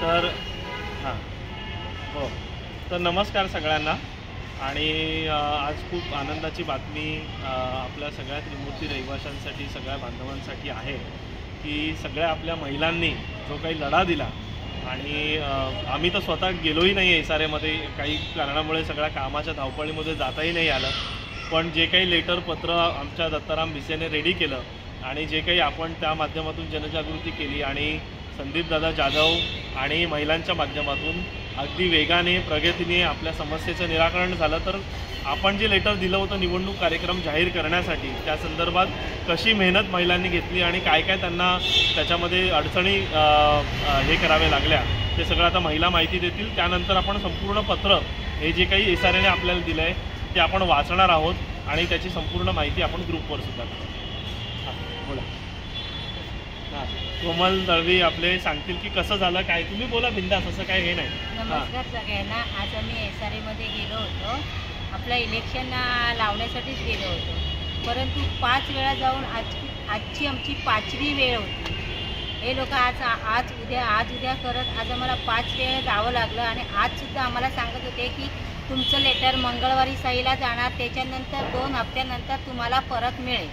तर हां हो, तर नमस्कार सगळ्यांना. आणि आज खूप आनंदाची बातमी आपल्या सगळ्या त्रिमूर्ती रहिवाशांसाठी, सगळ्या बांधवांसाठी आहे की सगळ्या आपल्या महिलांनी जो काही लढा दिला आणि आम्ही तर स्वतः गेलोही नाही आहे इसारेमध्ये, काही कारणामुळे सगळ्या कामाच्या धावपळीमध्ये जाताही नाही आलं, पण जे काही लेटर पत्र आमच्या दत्ताराम भिसेने रेडी केलं आणि जे काही आपण त्या माध्यमातून जनजागृती केली आणि संदीपदादा जाधव आणि महिलांच्या माध्यमातून अगदी वेगाने प्रगतीने आपल्या समस्येचं निराकरण झालं. तर आपण जे लेटर दिलं होतं निवडणूक कार्यक्रम जाहीर करण्यासाठी, त्या संदर्भात कशी मेहनत महिलांनी घेतली आणि काय काय त्यांना त्याच्यामध्ये अडचणी हे करावे लागल्या ते सगळं आता महिला माहिती देतील. त्यानंतर आपण संपूर्ण पत्र हे जे काही इसारेने आपल्याला दिलं आहे ते आपण वाचणार आहोत आणि त्याची संपूर्ण माहिती आपण ग्रुपवर सुद्धा करू. बोला. हां, कोमल दळवी आपले सांगतील की कसं झालं काय. तुम्ही बोला बिंदास, असं काय हे नाही. नमस्कार सगळ्यांना. आज आम्ही एसआरएमध्ये गेलो होतो, आपलं इलेक्शन लावण्यासाठीच गेलो होतो, परंतु 5 वेळा जाऊन आजची आमची 5वी वेळ होती. हे लोक आज उद्या करत आज आम्हाला 5 वेळा जावं लागलं आणि आजसुद्धा आम्हाला सांगत होते की तुमचं लेटर मंगळवारी सहीला जाणार, त्याच्यानंतर 2 हफ्त्यानंतर तुम्हाला परत मिळेल,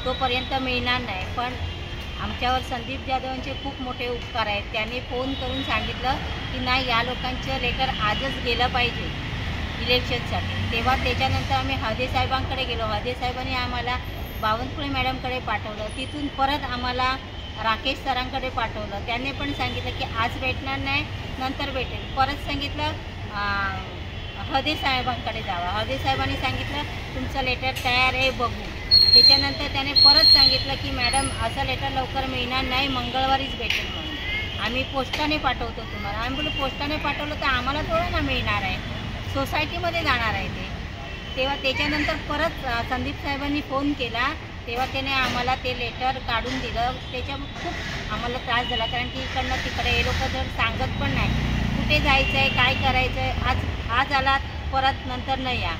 तोपर्यंत मिळणार नाही. पण आमच्यावर संदीप जाधवांचे खूप मोठे उपकार आहेत. त्यांनी फोन करून सांगितलं की नाही, या लोकांचं लेटर आजच गेलं पाहिजे इलेक्शनसाठी. तेव्हा त्याच्यानंतर आम्ही हळदे साहेबांकडे गेलो. हळदे साहेबांनी आम्हाला बावनकुळे मॅडमकडे पाठवलं, तिथून परत आम्हाला राकेश सरांकडे पाठवलं. त्यांनी पण सांगितलं की आज भेटणार नाही, नंतर भेटेल. परत सांगितलं हळदे साहेबांकडे जावा. हळदे साहेबांनी सांगितलं तुमचं लेटर तयार आहे, बघू. त्याच्यानंतर त्याने परत सांगितलं की मॅडम असं लेटर लवकर मिळणार नाही, मंगळवारीच भेटेल म्हणून. आम्ही पोस्टाने पाठवतो तुम्हाला. आम्ही बोललो पोस्टाने पाठवलं तर आम्हाला थोडं ना मिळणार आहे, सोसायटीमध्ये जाणार आहे ते. तेव्हा त्याच्यानंतर परत संदीप साहेबांनी फोन केला, तेव्हा त्याने आम्हाला ते लेटर काढून दिलं. त्याच्या खूप आम्हाला त्रास झाला, कारण की इकडनं तिकडे हे लोक जर सांगत पण नाही कुठे जायचं आहे, काय करायचं आहे. आज आलात, परत नंतर नाही या,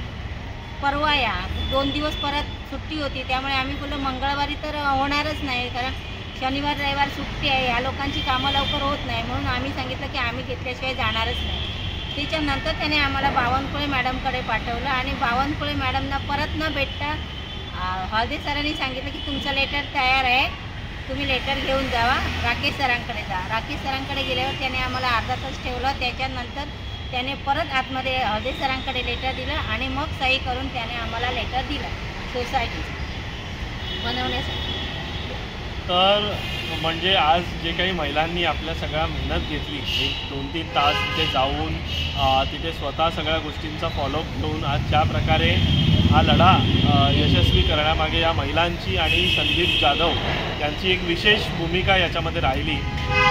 परवा या. 2 दिवस परत सुट्टी होती, त्यामुळे आम्ही बोललो मंगळवारी तर होणारच नाही, कारण शनिवार रविवार सुट्टी आहे, ह्या लोकांची कामं लवकर होत नाही. म्हणून आम्ही सांगितलं की आम्ही घेतल्याशिवाय जाणारच नाही. त्याच्यानंतर त्याने आम्हाला बावनकुळे मॅडमकडे पाठवलं आणि बावनकुळे मॅडमना परत न भेटता हळदे सरांनी सांगितलं की तुमचं लेटर तयार आहे, तुम्ही लेटर घेऊन जावा, राकेश सरांकडे जा. राकेश सरांकडे गेल्यावर त्याने आम्हाला अर्धा तास ठेवलं. त्याच्यानंतर त्याने परत आतमध्ये हळदे सरांकडे लेटर दिलं आणि मग सही करून त्याने आम्हाला लेटर दिलं सोसायटी बनवण्यासाठी. तर म्हणजे आज जे काही महिलांनी आपल्या सगळ्या मेहनत घेतली, एक 2-3 तास तिथे जाऊन तिथे स्वतः सगळ्या गोष्टींचा फॉलोअप घेऊन आज ज्या प्रकारे हा लढा यशस्वी करण्यामागे या महिलांची आणि संदीप जाधव यांची एक विशेष भूमिका याच्यामध्ये राहिली.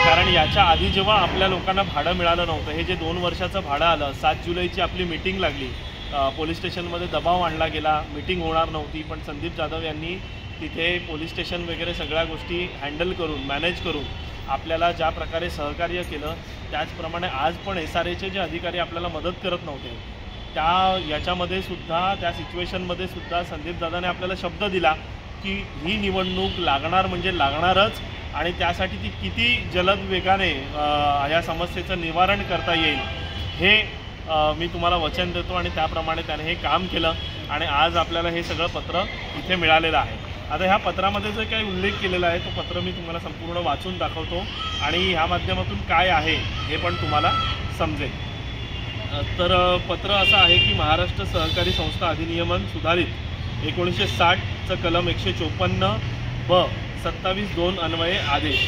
कारण याच्या आधी जेव्हा आपल्या लोकांना भाडं मिळालं नव्हतं, हे जे 2 वर्षाचं भाडं आलं, 7 जुलैची आपली मीटिंग लागली, पोलीस स्टेशनमध्ये दबाव आणला गेला, मीटिंग होणार नव्हती, पण संदीप जाधव यांनी तिथे पोलीस स्टेशन वगैरे सगळ्या गोष्टी हँडल करून मॅनेज करून आपल्याला ज्या प्रकारे सहकार्य केलं, त्याचप्रमाणे आज पण एसआरएचे जे अधिकारी आपल्याला मदत करत नव्हते याच्यामध्ये सुद्धा, त्या सिच्युएशनमध्ये सुद्धा संदीप दादाने आपल्याला शब्द दिला की ही निवडणूक लागणार म्हणजे लागणारच आणि त्यासाठी ती किती जलद वेगाने या समस्येचं निवारण करता येईल हे मी तुम्हाला वचन देतो. आणि त्याप्रमाणे त्याने हे काम केलं आणि आज आपल्याला हे सगळं पत्र इथे मिळालेलं आहे. आता ह्या पत्रामध्ये जो काही उल्लेख केलेला आहे तो पत्र मी तुम्हाला संपूर्ण वाचून दाखवतो आणि ह्या माध्यमातून काय आहे हे पण तुम्हाला समजेल. तर पत्र असं आहे की महाराष्ट्र सहकारी संस्था अधिनियमन सुधारित 1960चं कलम 154ब 27(2) अन्वये आदेश.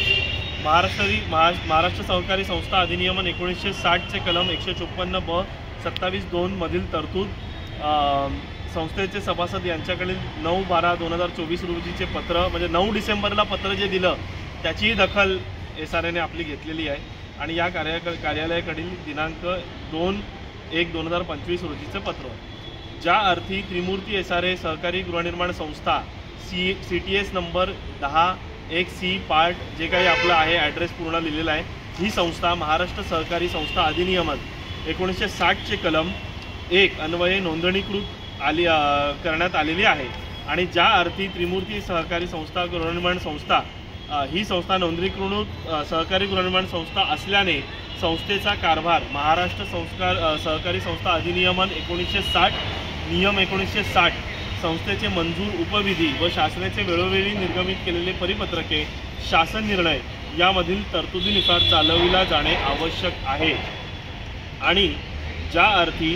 महाराष्ट्र सहकारी संस्था अधिनियमन 1960चे कलम 154ब 27(2) मधील तरतूद संस्थेचे सभासद यांच्याकडील 9/12/2024 रोजीचे पत्र, म्हणजे 9 डिसेंबरला पत्र जे दिलं त्याचीही दखल एसआरएने आपली घेतलेली आहे आणि या कार्यालयाकडील दिनांक 2/1/2025 रोजीचं पत्र, ज्या अर्थी त्रिमूर्ती एसआरए सहकारी गृहनिर्माण संस्था CTS नंबर 10(1)C पार्ट जे काही आपलं आहे, ॲड्रेस पूर्ण लिहिलेला आहे, ही संस्था महाराष्ट्र सहकारी संस्था अधिनियमन 1960चे कलम 1 अन्वये नोंदणीकृत करण्यात आलेली आहे आणि ज्या अर्थी त्रिमूर्ती सहकारी संस्था गृहनिर्माण संस्था ही संस्था नोंदणीकृत सहकारी गृहनिर्माण संस्था असल्याने संस्थेचा कारभार महाराष्ट्र सहकारी संस्था अधिनियमन 1960 नियम 1960 संस्थेचे मंजूर उपविधी व शासनाचे वेळोवेळी निर्गमित केलेले परिपत्रके शासन निर्णय यामधील तरतुदीनुसार चालविला जाणे आवश्यक आहे। आणि ज्या अर्थी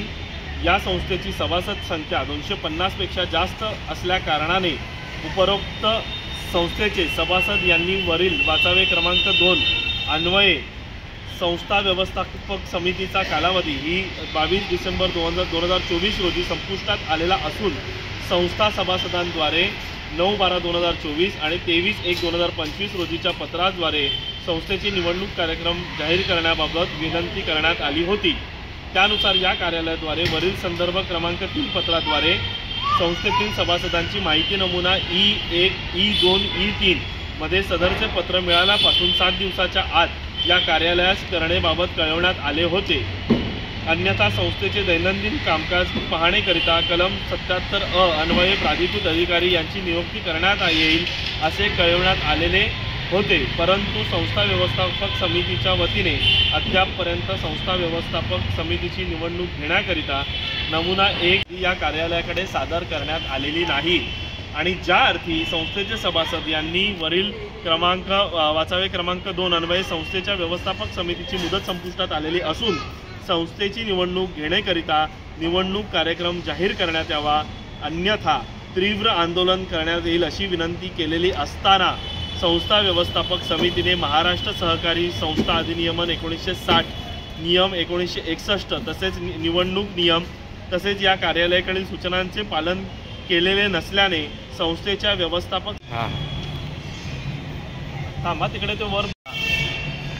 या संस्थेची सभासद संख्या 250 पेक्षा जास्त असल्या कारणाने उपरोक्त संस्थेचे सभासद यांनी वरील वाचावे क्रमांक 2 अन्वये संस्था व्यवस्थापक समितीचा कालावधी ही 22 डिसेंबर 2024 रोजी संपुष्टात आलेला असून संस्था सभासदांद्वारे 9/12/2024 आणि 23/1/2025 रोजीच्या पत्राद्वारे संस्थेची निवडणूक कार्यक्रम जाहीर करण्याबाबत विनंती करण्यात आली होती। त्यानुसार या कार्यालयाद्वारे वरील संदर्भ क्रमांक 3 पत्राद्वारे संस्थेतील सभासदांची माहिती नमुना E1, E2, E3 मध्ये सदरचे पत्र मिळाल्यापासून 7 दिवसाच्या आत या कार्यालयास करणेबाबत कळवण्यात आले होते। अन्यथा संस्थेचे दैनंदिन कामकाज पाहणेकरिता कलम 77 अन्वये प्राधिकृत अधिकारी यांची नियुक्ती करण्यात येईल असे कळवण्यात आलेले होते। परंतु संस्था व्यवस्थापक समितीच्या वतीने अद्यापपर्यंत संस्था व्यवस्थापक समितीची निवडणूक घेण्याकरिता नमुना 1 या कार्यालयाकडे सादर करण्यात आलेली नाही। आणि ज्या अर्थी संस्थेचे सभासद यांनी वरील वाचावे क्रमांक 2 अन्वये संस्थेच्या व्यवस्थापक समितीची मुदत संपुष्टात आलेली असून संस्थेची निवडणूक घेण्याकरिता निवडणूक कार्यक्रम जाहीर करण्यात यावा, अन्यथा तीव्र आंदोलन करण्यात येईल अशी विनंती केलेली असताना संस्था व्यवस्थापक समितीने महाराष्ट्र सहकारी संस्था अधिनियमन 1960 नियम 1961 तसेच निवडणूक नियम तसेच या कार्यालयाकडील सूचनांचे पालन केलेले नसल्याने संस्थेच्या व्यवस्थापक थांबा तिकडे ते वर।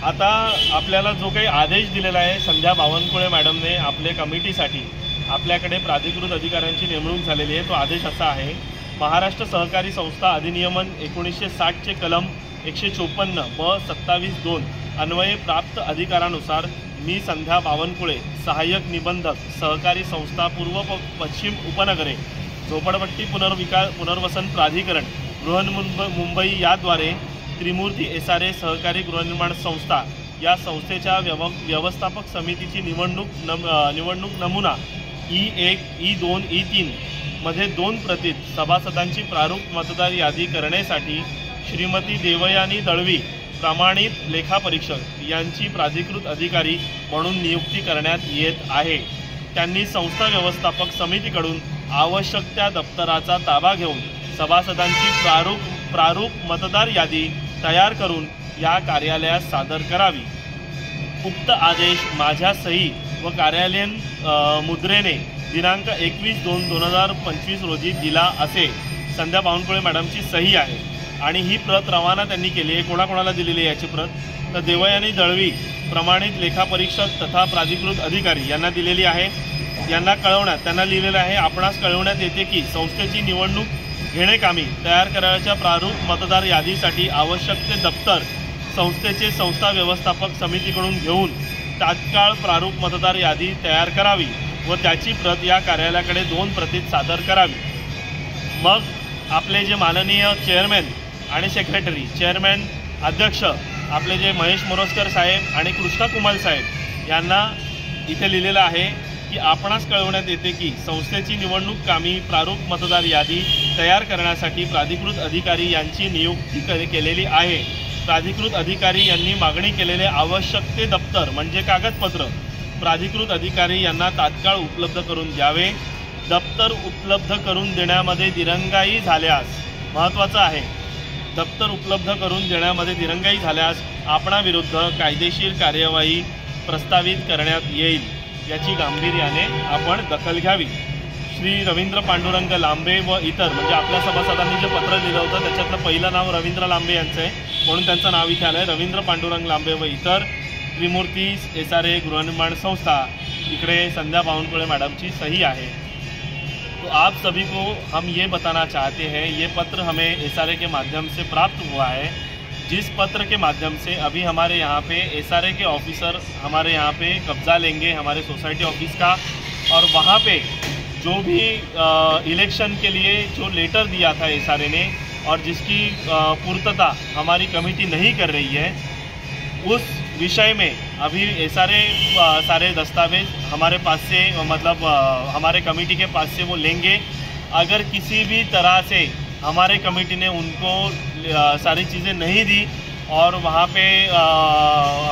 आता आपल्याला जो काही आदेश दिलेला आहे संध्या बावनकुळे मॅडमने आपल्या कमिटीसाठी आपल्याकडे प्राधिकृत अधिकाऱ्यांची नेमणूक झालेली आहे। तो आदेश असा आहे, महाराष्ट्र सहकारी संस्था अधिनियमन 1960 चे कलम 154 व 27(2) अन्वये प्राप्त अधिकारानुसार मी संध्या बावनकुळे सहाय्यक निबंधक सहकारी संस्था पूर्व पश्चिम उपनगरे झोपडपट्टी पुनर्वसन प्राधिकरण मुंबई याद्वारे त्रिमूर्ती SRA सहकारी गृहनिर्माण संस्था या संस्थेच्या व्यवस्थापक समितीची निवडणूक नमुना E1, E2, E3 मध्ये 2 प्रतीत सभासदांची प्रारूप मतदार यादी करण्यासाठी श्रीमती देवयानी दळवी प्रमाणित लेखापरीक्षक यांची प्राधिकृत अधिकारी म्हणून नियुक्ती करण्यात येत आहे। त्यांनी संस्था व्यवस्थापक समितीकडून आवश्यक त्या दप्तराचा ताबा घेऊन सभासदांची प्रारूप मतदार यादी तयार करून या कार्यालयास सादर करावी। उक्त आदेश माझ्या सही व कार्यालयीन मुद्रेने दिनांक 21/2/2025 रोजी दिला असे संध्या बावनकुळे मॅडमची सही आहे आणि ही प्रत रवाना त्यांनी केली आहे। कोणाकोणाला दिलेली आहे याची प्रत? तर देवयानी दळवी प्रमाणित लेखापरीक्षक तथा प्राधिकृत अधिकारी यांना दिलेली आहे। यांना त्यांना लिहिलेलं आहे, आपणास कळवण्यात येते की संस्थेची निवडणूक घेणेकामी तयार करायच्या प्रारूप मतदार यादीसाठी आवश्यक ते दप्तर संस्थेचे संस्था व्यवस्थापक समितीकडून घेऊन तात्काळ प्रारूप मतदार यादी तयार करावी व त्याची प्रत या कार्यालयाकडे 2 प्रतीत सादर करावी। मग आपले जे माननीय चेअरमॅन आणि सेक्रेटरी, चेअरमॅन अध्यक्ष आपले जे महेश मोरजकर साहेब आणि कृष्णा कुमाल साहेब यांना इथे लिहिलेलं आहे की आपणास कळवण्यात येते की संस्थेची निवडणूक कामी प्रारूप मतदार यादी तयार करण्यासाठी प्राधिकृत अधिकारी यांची नियुक्ती केलेली आहे। प्राधिकृत अधिकारी यांनी मागणी केलेले आवश्यक ते दप्तर म्हणजे कागदपत्र प्राधिकृत अधिकारी यांना तात्काळ उपलब्ध करून द्यावे। दप्तर उपलब्ध करून देण्यामध्ये दिरंगाई झाल्यास, महत्त्वाचं आहे, दप्तर उपलब्ध करून देण्यामध्ये दिरंगाई झाल्यास आपणाविरुद्ध कायदेशीर कार्यवाही प्रस्तावित करण्यात येईल, याची गांभीर्याने आपण दखल घ्यावी। श्री रवींद्र पांडुरंग लांबे व इतर म्हणजे आपल्या सभासदांनी जे पत्र दिलं होतं त्याच्यातलं पहिलं नाव रवींद्र लांबे यांचं आहे म्हणून त्यांचं नाव इथे आलं आहे। रवींद्र पांडुरंग लांबे व इतर त्रिमूर्ती SRA गृहनिर्माण संस्था, इकडे संध्या बावनकुळे मैडम की सही है। तो आप सभी को हम ये बताना चाहते हैं, ये पत्र हमें SRA के माध्यम से प्राप्त हुआ है, जिस पत्र के माध्यम से अभी हमारे यहाँ पे SRA के ऑफिसर हमारे यहाँ पे कब्ज़ा लेंगे हमारे सोसाइटी ऑफिस का, और वहाँ पे जो भी इलेक्शन के लिए जो लेटर दिया था SRA ने और जिसकी पूर्तता हमारी कमेटी नहीं कर रही है, उस विषय में अभी सारे दस्तावेज हमारे पास से मतलब हमारे कमेटी के पास से वो लेंगे। अगर किसी भी तरह से हमारे कमेटी ने उनको सारी चीज़ें नहीं दी और वहाँ पे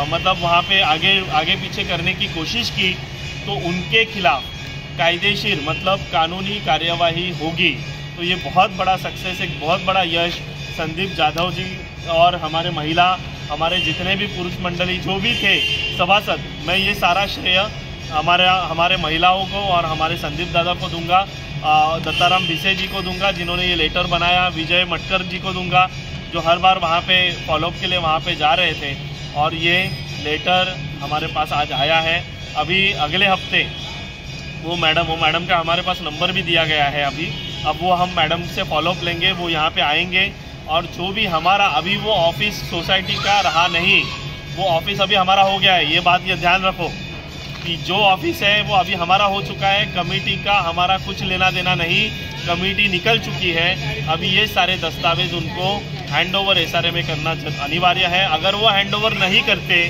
मतलब वहाँ पे आगे पीछे करने की कोशिश की तो उनके खिलाफ कायदेशीर मतलब कानूनी कार्यवाही होगी। तो ये बहुत बड़ा सक्सेस, एक बहुत बड़ा यश संदीप जाधव जी और हमारे जितने भी पुरुष मंडली जो भी थे सभासद, मैं ये सारा श्रेय हमारे महिलाओं को और हमारे संदीप दादा को दूंगा, दत्ताराम भिसे जी को दूंगा जिन्होंने ये लेटर बनाया, विजय मटकर जी को दूंगा जो हर बार वहाँ पे फॉलोअप के लिए वहाँ पे जा रहे थे। और ये लेटर हमारे पास आज आया है। अभी अगले हफ्ते वो मैडम का हमारे पास नंबर भी दिया गया है अभी। अब वो हम मैडम से फॉलोअप लेंगे, वो यहाँ पे आएंगे और जो भी हमारा अभी वो ऑफिस सोसाइटी का रहा नहीं, वो ऑफिस अभी हमारा हो गया है। ये ध्यान रखो कि जो ऑफिस है वो अभी हमारा हो चुका है, कमेटी का हमारा कुछ लेना देना नहीं, कमेटी निकल चुकी है। अभी ये सारे दस्तावेज उनको हैंडओवर एसआरए में करना अनिवार्य है। अगर वो हैंडओवर नहीं करते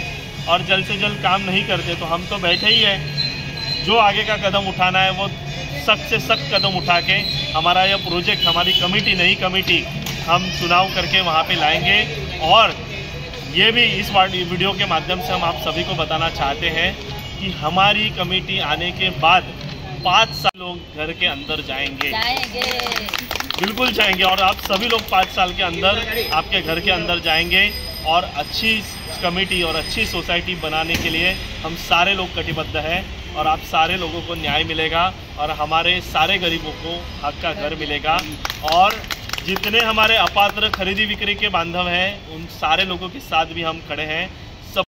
और जल्द से जल्द काम नहीं करते तो हम तो बैठे ही है। जो आगे का कदम उठाना है वो सख्त से सख्त कदम उठा के हमारा यह प्रोजेक्ट, हमारी कमेटी नई कमेटी हम चुनाव करके वहाँ पे लाएंगे। और ये भी इस वीडियो के माध्यम से हम आप सभी को बताना चाहते हैं कि हमारी कमेटी आने के बाद 5 साल लोग घर के अंदर जाएंगे, बिल्कुल जाएंगे। और आप सभी लोग 5 साल के अंदर आपके घर के अंदर जाएंगे और अच्छी कमेटी और अच्छी सोसाइटी बनाने के लिए हम सारे लोग कटिबद्ध हैं और आप सारे लोगों को न्याय मिलेगा और हमारे सारे गरीबों को हक का घर मिलेगा। और जितने हमारे अपात्र खरीदी बिक्री के बांधव हैं उन सारे लोगों के साथ भी हम खड़े हैं।